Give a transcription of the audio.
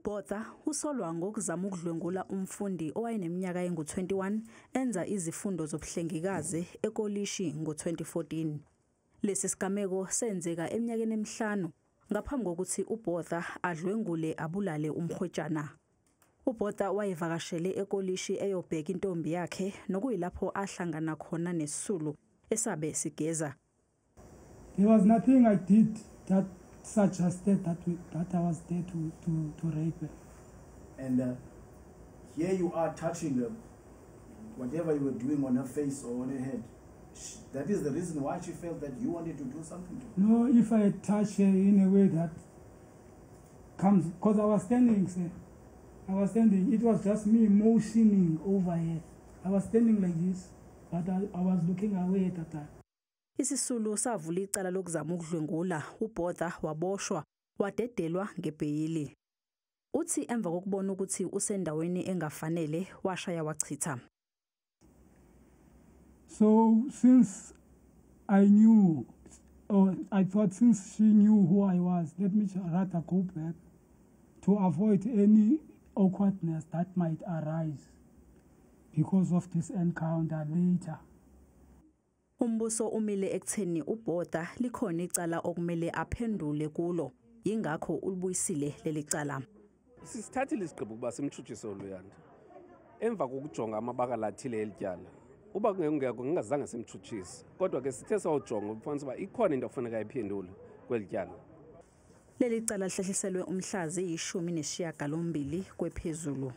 UBotha usolwa ngokuzama ukudlwengula umfundi owayeneminyaka engu-21 enza izifundo zobuhlengikazi ekolishi ngo-2014. Lesi sigameko senzeka eminyakeni emihlanu ngaphambi kokuthi uBotha adlwengule abulale umkhwetshana. UBotha wayevakashele ekolishi eyobheka intombi yakhe nokuyilapho ahlangana khona nesisulu esabe sigeza. There was nothing I did that suggested that I was there to rape her. And here you are touching her, whatever you were doing on her face or on her head. That is the reason why she felt that you wanted to do something to her. No, if I touch her in a way that comes, because I was standing, sir. I was standing. It was just me motioning over her. I was standing like this, but I was looking away at that time. Isisulu savula icala lokuzama ukudlwengula. uBotha waboshwa wadedelwa ngebheyili. Uthi emva kokubona ukuthi usendaweni engafanele washaya wachitha. So since I knew, or I thought since she knew who I was, let me rather go back to avoid any awkwardness that might arise because of this encounter later. Umbuso umile ekutheni uBotha likhona icala okumele aphendule kulo, yingakho ulibuyisile leli cala. Sisithathile isigqibo kuba simtshutshiso luyanda. Emva kokujonga amabakala athile elityala. Uba kungekho ngingazange simtshutshise. Kodwa ke sithe sawujonga ufanele uba ikhona into ofanele ayiphendule kwelityala. Leli cala lihlehliselwe umhlazi 18 kwephezulu.